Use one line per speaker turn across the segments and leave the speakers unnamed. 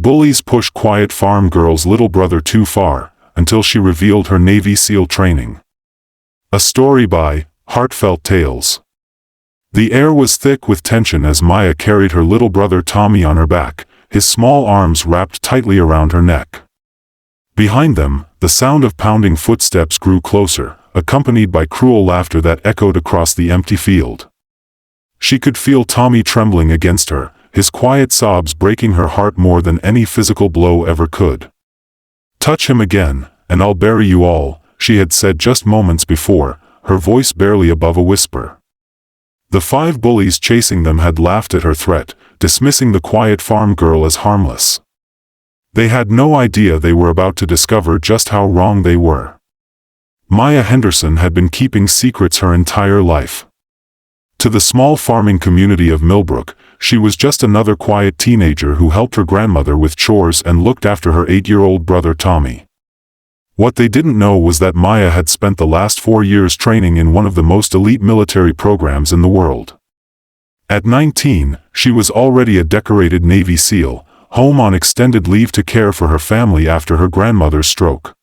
Bullies push quiet farm girl's little brother too far, until she revealed her Navy SEAL training. A story by Heartfelt Tales. The air was thick with tension as Maya carried her little brother Tommy on her back, his small arms wrapped tightly around her neck. Behind them, the sound of pounding footsteps grew closer, accompanied by cruel laughter that echoed across the empty field. She could feel Tommy trembling against her, his quiet sobs breaking her heart more than any physical blow ever could. "Touch him again, and I'll bury you all," she had said just moments before, her voice barely above a whisper. The 5 bullies chasing them had laughed at her threat, dismissing the quiet farm girl as harmless. They had no idea they were about to discover just how wrong they were. Maya Henderson had been keeping secrets her entire life. To the small farming community of Millbrook, she was just another quiet teenager who helped her grandmother with chores and looked after her 8-year-old brother Tommy. What they didn't know was that Maya had spent the last 4 years training in one of the most elite military programs in the world. At 19, she was already a decorated Navy SEAL, home on extended leave to care for her family after her grandmother's stroke.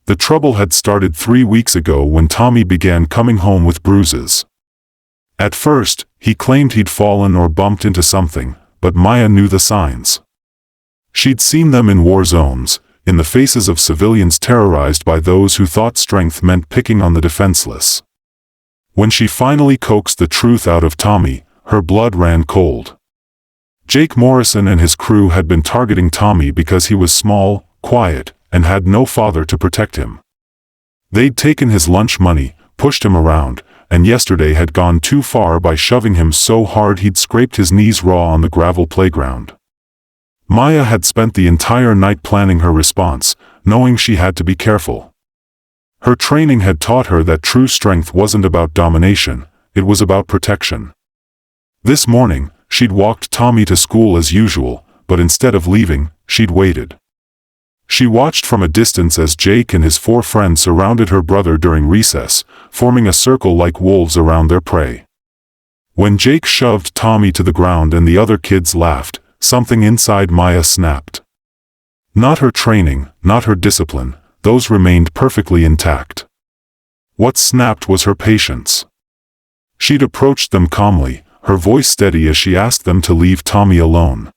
The trouble had started 3 weeks ago when Tommy began coming home with bruises. At first, he claimed he'd fallen or bumped into something, but Maya knew the signs. She'd seen them in war zones, in the faces of civilians terrorized by those who thought strength meant picking on the defenseless. When she finally coaxed the truth out of Tommy, her blood ran cold. Jake Morrison and his crew had been targeting Tommy because he was small, quiet, and had no father to protect him. They'd taken his lunch money, pushed him around, and yesterday had gone too far by shoving him so hard he'd scraped his knees raw on the gravel playground. Maya had spent the entire night planning her response, knowing she had to be careful. Her training had taught her that true strength wasn't about domination, it was about protection. This morning, she'd walked Tommy to school as usual, but instead of leaving, she'd waited. She watched from a distance as Jake and his 4 friends surrounded her brother during recess, forming a circle like wolves around their prey. When Jake shoved Tommy to the ground and the other kids laughed, something inside Maya snapped. Not her training, not her discipline, those remained perfectly intact. What snapped was her patience. She'd approached them calmly, her voice steady as she asked them to leave Tommy alone.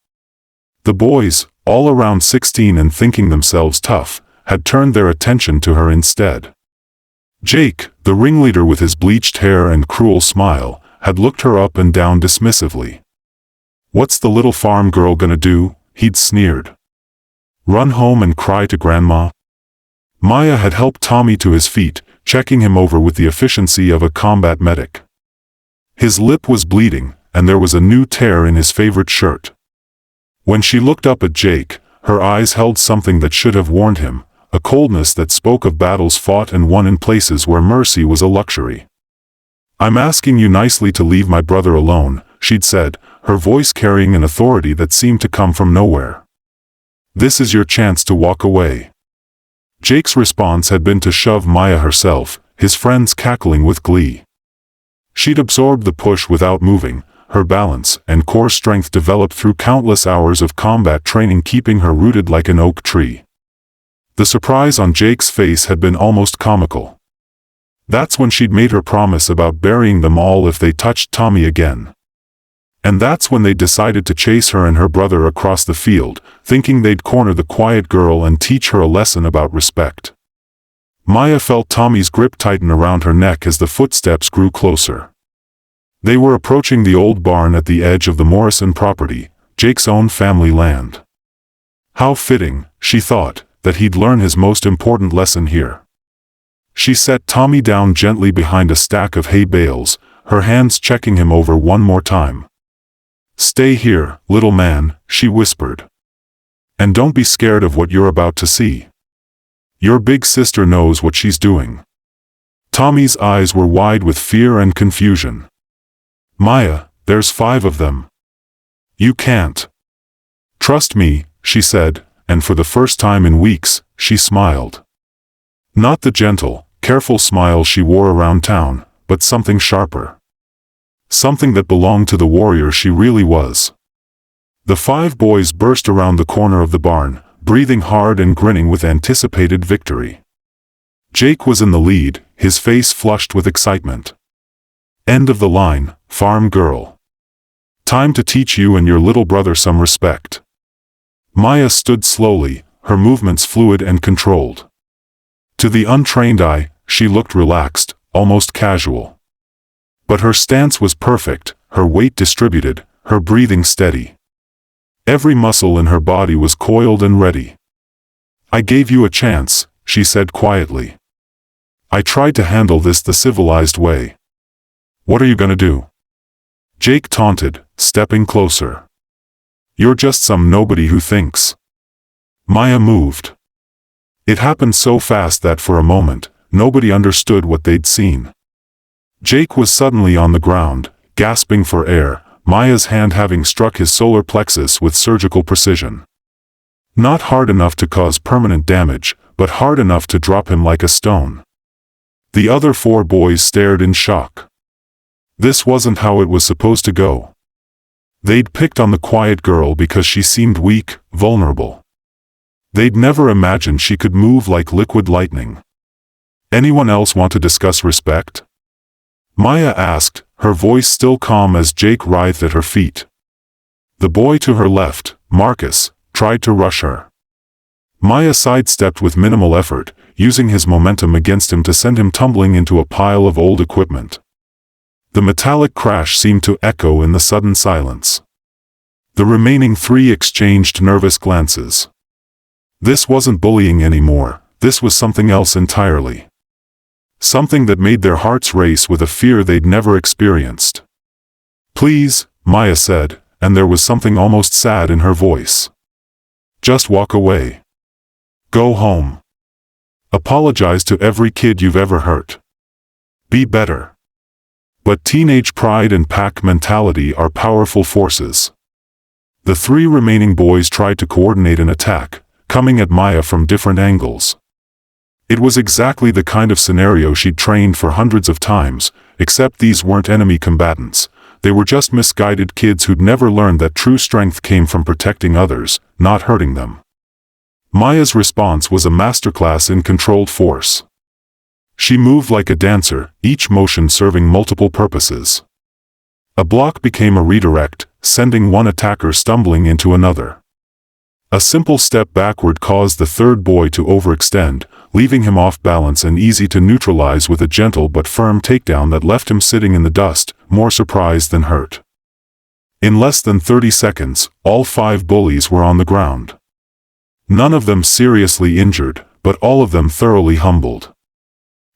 The boys, all around 16 and thinking themselves tough, had turned their attention to her instead. Jake, the ringleader with his bleached hair and cruel smile, had looked her up and down dismissively. "What's the little farm girl gonna do?" he'd sneered. "Run home and cry to grandma?" Maya had helped Tommy to his feet, checking him over with the efficiency of a combat medic. His lip was bleeding, and there was a new tear in his favorite shirt. When she looked up at Jake, her eyes held something that should have warned him, a coldness that spoke of battles fought and won in places where mercy was a luxury. "I'm asking you nicely to leave my brother alone," she'd said, her voice carrying an authority that seemed to come from nowhere. "This is your chance to walk away." Jake's response had been to shove Maya herself, his friends cackling with glee. She'd absorbed the push without moving, her balance and core strength developed through countless hours of combat training keeping her rooted like an oak tree. The surprise on Jake's face had been almost comical. That's when she'd made her promise about burying them all if they touched Tommy again. And that's when they decided to chase her and her brother across the field, thinking they'd corner the quiet girl and teach her a lesson about respect. Maya felt Tommy's grip tighten around her neck as the footsteps grew closer. They were approaching the old barn at the edge of the Morrison property, Jake's own family land. How fitting, she thought, that he'd learn his most important lesson here. She set Tommy down gently behind a stack of hay bales, her hands checking him over one more time. "Stay here, little man," she whispered. "And don't be scared of what you're about to see. Your big sister knows what she's doing." Tommy's eyes were wide with fear and confusion. "Maya, there's 5 of them. You can't." "Trust me," she said, and for the first time in weeks, she smiled. Not the gentle, careful smile she wore around town, but something sharper. Something that belonged to the warrior she really was. The 5 boys burst around the corner of the barn, breathing hard and grinning with anticipated victory. Jake was in the lead, his face flushed with excitement. End of the line, farm girl. Time to teach you and your little brother some respect. Maya stood slowly, her movements fluid and controlled. To the untrained eye, she looked relaxed, almost casual. But her stance was perfect, her weight distributed, her breathing steady. Every muscle in her body was coiled and ready. I gave you a chance, she said quietly. I tried to handle this the civilized way. What are you gonna do? Jake taunted, stepping closer. You're just some nobody who thinks. Maya moved. It happened so fast that for a moment, nobody understood what they'd seen. Jake was suddenly on the ground, gasping for air, Maya's hand having struck his solar plexus with surgical precision. Not hard enough to cause permanent damage, but hard enough to drop him like a stone. The other 4 boys stared in shock. This wasn't how it was supposed to go. They'd picked on the quiet girl because she seemed weak, vulnerable. They'd never imagined she could move like liquid lightning. Anyone else want to discuss respect? Maya asked, her voice still calm as Jake writhed at her feet. The boy to her left, Marcus, tried to rush her. Maya sidestepped with minimal effort, using his momentum against him to send him tumbling into a pile of old equipment. The metallic crash seemed to echo in the sudden silence. The remaining 3 exchanged nervous glances. This wasn't bullying anymore, this was something else entirely. Something that made their hearts race with a fear they'd never experienced. Please, Maya said, and there was something almost sad in her voice. Just walk away. Go home. Apologize to every kid you've ever hurt. Be better. But teenage pride and pack mentality are powerful forces. The 3 remaining boys tried to coordinate an attack, coming at Maya from different angles. It was exactly the kind of scenario she'd trained for hundreds of times, except these weren't enemy combatants. They were just misguided kids who'd never learned that true strength came from protecting others, not hurting them. Maya's response was a masterclass in controlled force. She moved like a dancer, each motion serving multiple purposes. A block became a redirect, sending one attacker stumbling into another. A simple step backward caused the 3rd boy to overextend, leaving him off balance and easy to neutralize with a gentle but firm takedown that left him sitting in the dust, more surprised than hurt. In less than 30 seconds, all 5 bullies were on the ground. None of them seriously injured, but all of them thoroughly humbled.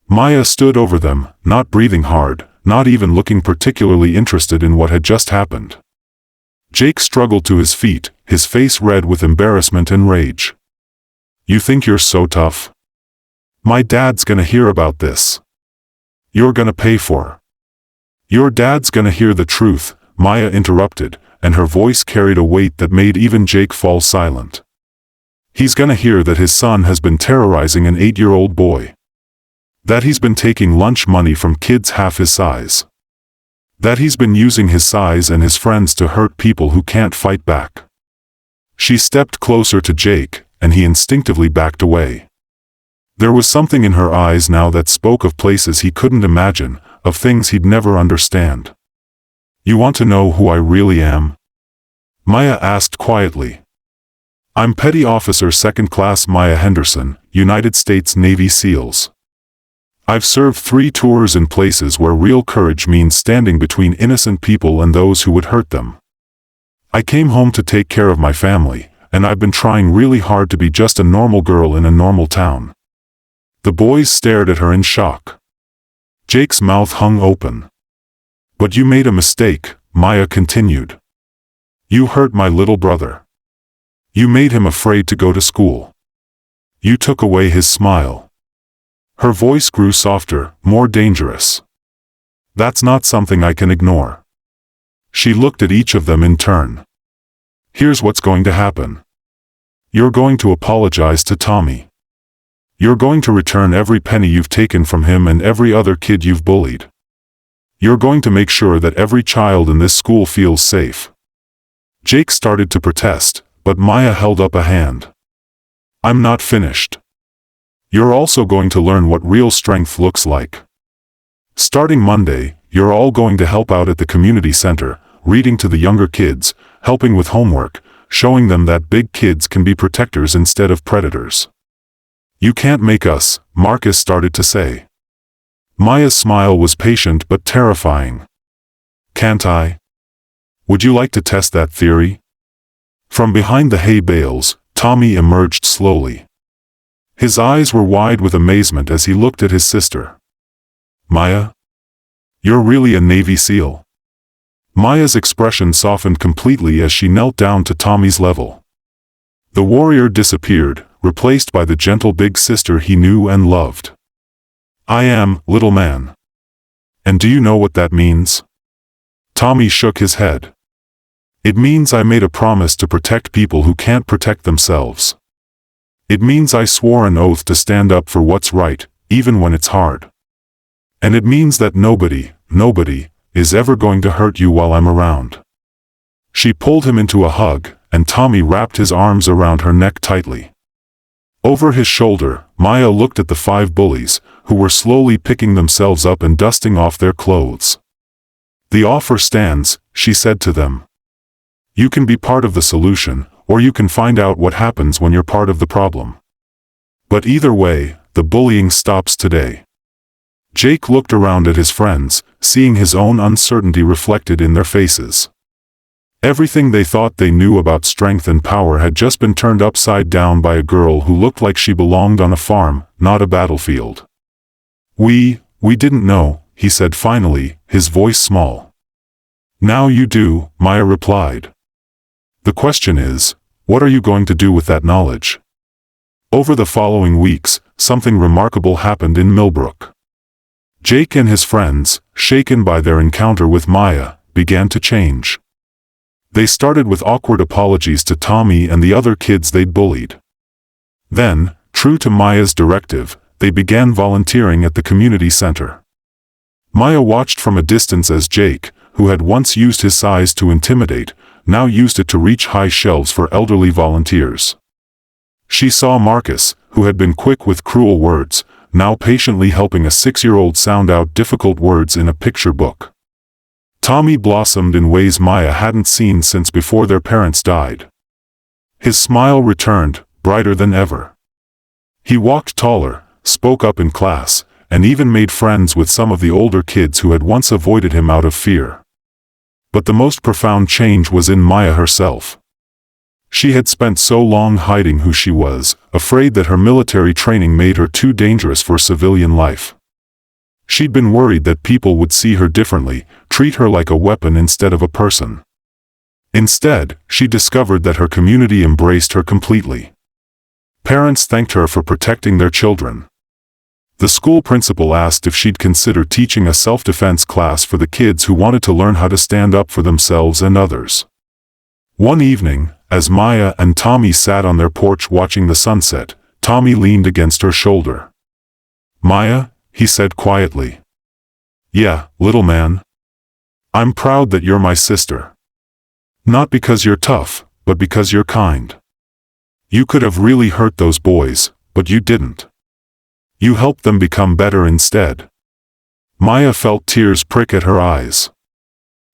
Maya stood over them, not breathing hard, not even looking particularly interested in what had just happened. Jake struggled to his feet, his face red with embarrassment and rage. You think you're so tough? My dad's gonna hear about this. You're gonna pay for. Your dad's gonna hear the truth, Maya interrupted, and her voice carried a weight that made even Jake fall silent. He's gonna hear that his son has been terrorizing an 8-year-old boy. That he's been taking lunch money from kids half his size. That he's been using his size and his friends to hurt people who can't fight back. She stepped closer to Jake, and he instinctively backed away. There was something in her eyes now that spoke of places he couldn't imagine, of things he'd never understand. You want to know who I really am? Maya asked quietly. I'm Petty Officer 2nd Class Maya Henderson, United States Navy SEALs. I've served 3 tours in places where real courage means standing between innocent people and those who would hurt them. I came home to take care of my family, and I've been trying really hard to be just a normal girl in a normal town. The boys stared at her in shock. Jake's mouth hung open. But you made a mistake, Maya continued. You hurt my little brother. You made him afraid to go to school. You took away his smile. Her voice grew softer, more dangerous. That's not something I can ignore. She looked at each of them in turn. Here's what's going to happen. You're going to apologize to Tommy. You're going to return every penny you've taken from him and every other kid you've bullied. You're going to make sure that every child in this school feels safe. Jake started to protest, but Maya held up a hand. I'm not finished. You're also going to learn what real strength looks like. Starting Monday, you're all going to help out at the community center, reading to the younger kids, helping with homework, showing them that big kids can be protectors instead of predators. You can't make us, Marcus started to say. Maya's smile was patient but terrifying. Can't I? Would you like to test that theory? From behind the hay bales, Tommy emerged slowly. His eyes were wide with amazement as he looked at his sister. Maya? You're really a Navy SEAL? Maya's expression softened completely as she knelt down to Tommy's level. The warrior disappeared, replaced by the gentle big sister he knew and loved. I am, little man. And do you know what that means? Tommy shook his head. It means I made a promise to protect people who can't protect themselves. It means I swore an oath to stand up for what's right, even when it's hard. And it means that nobody is ever going to hurt you while I'm around. She pulled him into a hug, and Tommy wrapped his arms around her neck tightly. Over his shoulder, Maya looked at the 5 bullies, who were slowly picking themselves up and dusting off their clothes. The offer stands, she said to them. You can be part of the solution, or you can find out what happens when you're part of the problem. But either way, the bullying stops today. Jake looked around at his friends, seeing his own uncertainty reflected in their faces. Everything they thought they knew about strength and power had just been turned upside down by a girl who looked like she belonged on a farm, not a battlefield. We didn't know, he said finally, his voice small. Now you do, Maya replied. The question is, what are you going to do with that knowledge? Over the following weeks, something remarkable happened in Millbrook. Jake and his friends, shaken by their encounter with Maya, began to change. They started with awkward apologies to Tommy and the other kids they'd bullied. Then, true to Maya's directive, they began volunteering at the community center. Maya watched from a distance as Jake, who had once used his size to intimidate, now used it to reach high shelves for elderly volunteers. She saw Marcus, who had been quick with cruel words, now patiently helping a 6-year-old sound out difficult words in a picture book. Tommy blossomed in ways Maya hadn't seen since before their parents died. His smile returned, brighter than ever. He walked taller, spoke up in class, and even made friends with some of the older kids who had once avoided him out of fear. But the most profound change was in Maya herself. She had spent so long hiding who she was, afraid that her military training made her too dangerous for civilian life. She'd been worried that people would see her differently, treat her like a weapon instead of a person. Instead, she discovered that her community embraced her completely. Parents thanked her for protecting their children. The school principal asked if she'd consider teaching a self-defense class for the kids who wanted to learn how to stand up for themselves and others. One evening, as Maya and Tommy sat on their porch watching the sunset, Tommy leaned against her shoulder. Maya, he said quietly. Yeah, little man. I'm proud that you're my sister. Not because you're tough, but because you're kind. You could have really hurt those boys, but you didn't. You helped them become better instead. Maya felt tears prick at her eyes.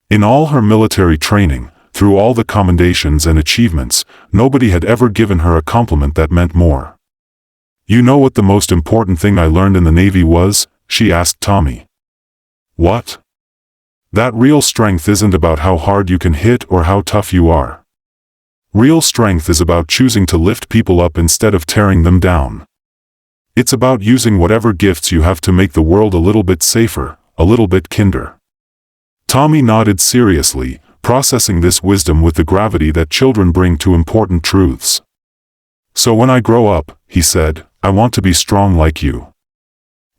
In all her military training, through all the commendations and achievements, nobody had ever given her a compliment that meant more. You know what the most important thing I learned in the Navy was? She asked Tommy. What? That real strength isn't about how hard you can hit or how tough you are. Real strength is about choosing to lift people up instead of tearing them down. It's about using whatever gifts you have to make the world a little bit safer, a little bit kinder. Tommy nodded seriously, processing this wisdom with the gravity that children bring to important truths. So when I grow up, he said, I want to be strong like you.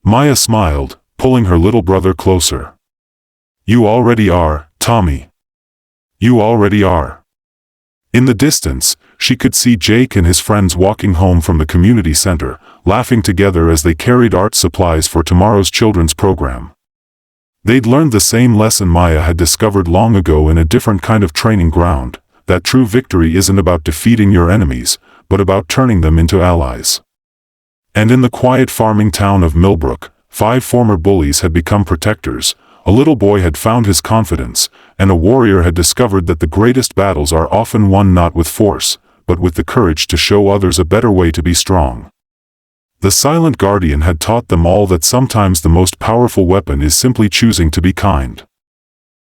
Maya smiled, pulling her little brother closer. You already are, Tommy. You already are. In the distance, she could see Jake and his friends walking home from the community center, laughing together as they carried art supplies for tomorrow's children's program. They'd learned the same lesson Maya had discovered long ago in a different kind of training ground, that true victory isn't about defeating your enemies, but about turning them into allies. And in the quiet farming town of Millbrook, 5 former bullies had become protectors. A little boy had found his confidence, and a warrior had discovered that the greatest battles are often won not with force, but with the courage to show others a better way to be strong. The silent guardian had taught them all that sometimes the most powerful weapon is simply choosing to be kind.